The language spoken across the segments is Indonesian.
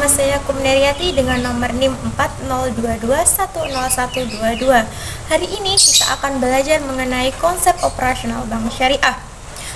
saya Kumneriati dengan nomor NIM 4022101122. Hari ini kita akan belajar mengenai konsep operasional bank syariah.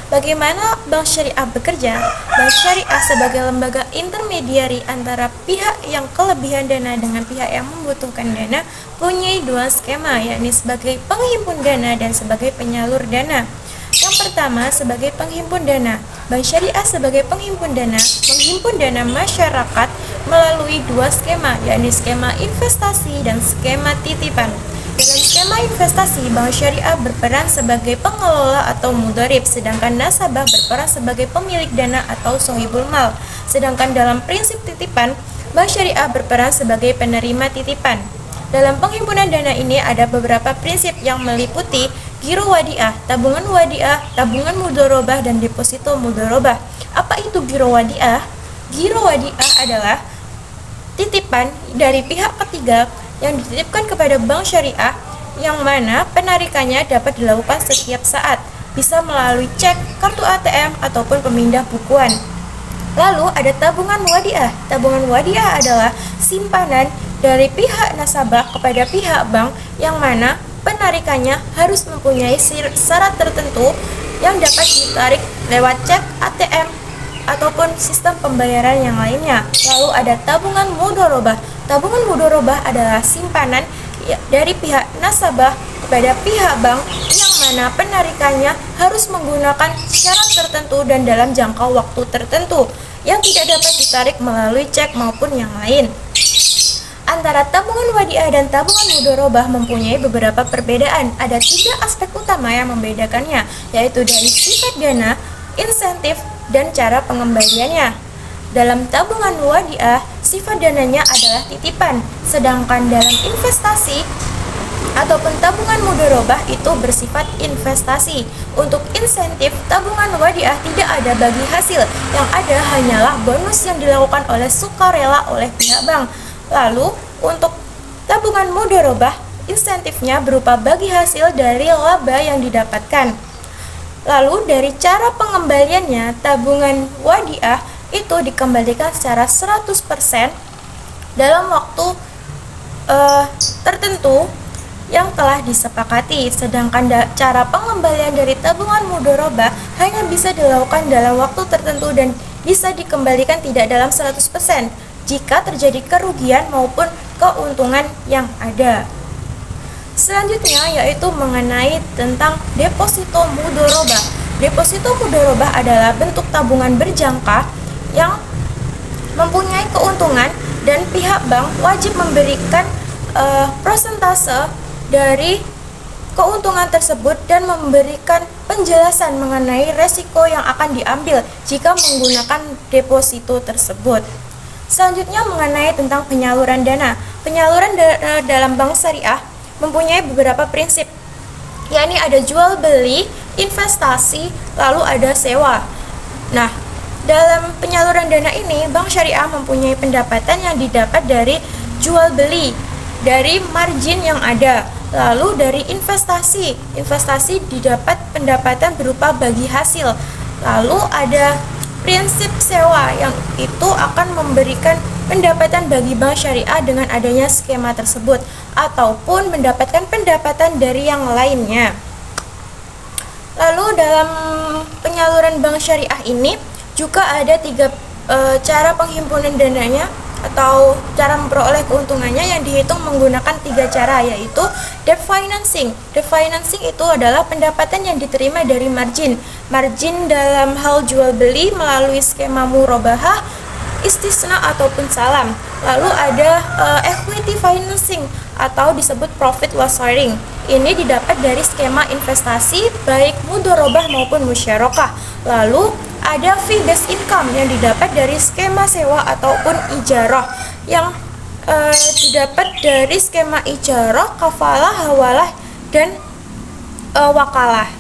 Bagaimana bank syariah bekerja? Bank syariah sebagai lembaga intermediari antara pihak yang kelebihan dana dengan pihak yang membutuhkan dana punya dua skema, yakni sebagai penghimpun dana dan sebagai penyalur dana. Yang pertama, sebagai penghimpun dana. Bank syariah sebagai penghimpun dana menghimpun dana masyarakat melalui dua skema, yakni skema investasi dan skema titipan. Dalam skema investasi, bank syariah berperan sebagai pengelola atau mudharib, sedangkan nasabah berperan sebagai pemilik dana atau sohibul mal. Sedangkan dalam prinsip titipan, bank syariah berperan sebagai penerima titipan. Dalam penghimpunan dana ini ada beberapa prinsip yang meliputi giro wadiah, tabungan wadiah, tabungan mudharabah, dan deposito mudharabah. Apa itu giro wadiah? Giro wadiah adalah titipan dari pihak ketiga yang dititipkan kepada bank syariah yang mana penarikannya dapat dilakukan setiap saat, bisa melalui cek, kartu ATM, ataupun pemindah bukuan. Lalu ada tabungan wadiah. Tabungan wadiah adalah simpanan dari pihak nasabah kepada pihak bank yang mana penarikannya harus mempunyai syarat tertentu yang dapat ditarik lewat cek, ATM, ataupun sistem pembayaran yang lainnya. Lalu ada tabungan mudharabah. Tabungan mudharabah adalah simpanan dari pihak nasabah kepada pihak bank yang mana penarikannya harus menggunakan syarat tertentu dan dalam jangka waktu tertentu yang tidak dapat ditarik melalui cek maupun yang lain. Antara tabungan wadiah dan tabungan mudharabah mempunyai beberapa perbedaan. Ada 3 aspek utama yang membedakannya, yaitu dari sifat dana, insentif, dan cara pengembaliannya. Dalam tabungan wadiah, sifat dananya adalah titipan, sedangkan dalam investasi ataupun tabungan mudharabah itu bersifat investasi. Untuk insentif, tabungan wadiah tidak ada bagi hasil, yang ada hanyalah bonus yang dilakukan oleh sukarela oleh pihak bank. Lalu, untuk tabungan mudharabah, insentifnya berupa bagi hasil dari laba yang didapatkan. Lalu, dari cara pengembaliannya, tabungan wadiah itu dikembalikan secara 100% dalam waktu tertentu yang telah disepakati, sedangkan cara pengembalian dari tabungan mudharabah hanya bisa dilakukan dalam waktu tertentu dan bisa dikembalikan tidak dalam 100% jika terjadi kerugian maupun keuntungan yang ada. Selanjutnya yaitu mengenai tentang deposito mudharabah. Deposito mudharabah adalah bentuk tabungan berjangka yang mempunyai keuntungan dan pihak bank wajib memberikan persentase dari keuntungan tersebut dan memberikan penjelasan mengenai resiko yang akan diambil jika menggunakan deposito tersebut. Selanjutnya mengenai tentang penyaluran dana. Penyaluran dalam bank syariah mempunyai beberapa prinsip, yakni ada jual beli, investasi, lalu ada sewa. Nah, dalam penyaluran dana ini, bank syariah mempunyai pendapatan yang didapat dari jual beli, dari margin yang ada. Lalu dari investasi didapat pendapatan berupa bagi hasil. Lalu ada prinsip sewa yang itu akan memberikan pendapatan bagi bank syariah dengan adanya skema tersebut ataupun mendapatkan pendapatan dari yang lainnya. Lalu dalam penyaluran bank syariah ini juga ada 3 cara penghimpunan dananya atau cara memperoleh keuntungannya yang dihitung menggunakan 3 cara, yaitu debt financing. Debt financing itu adalah pendapatan yang diterima dari margin dalam hal jual beli melalui skema murabahah, istisna ataupun salam. Lalu ada equity financing atau disebut profit loss sharing. Ini didapat dari skema investasi baik mudharabah maupun musyarakah. Lalu ada fee based income yang didapat dari skema sewa ataupun ijarah yang didapat dari skema ijarah, kafalah, hawalah, dan wakalah.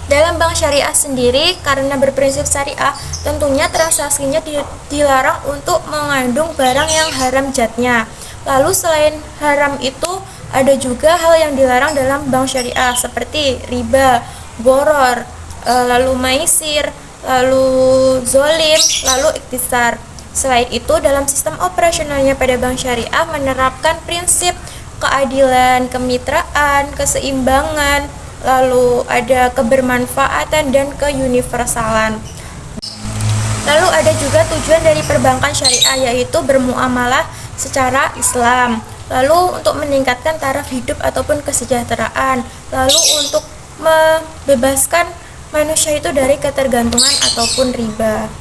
Dalam bank syariah sendiri, karena berprinsip syariah, tentunya transaksinya dilarang untuk mengandung barang yang haram jatnya. Lalu selain haram itu, ada juga hal yang dilarang dalam bank syariah seperti riba, boror, lalu maisir, lalu zolim, lalu iktisar. Selain itu, dalam sistem operasionalnya pada bank syariah menerapkan prinsip keadilan, kemitraan, keseimbangan, lalu ada kebermanfaatan dan keuniversalan. Lalu ada juga tujuan dari perbankan syariah, yaitu bermuamalah secara Islam. Lalu untuk meningkatkan taraf hidup ataupun kesejahteraan. Lalu untuk membebaskan manusia itu dari ketergantungan ataupun riba.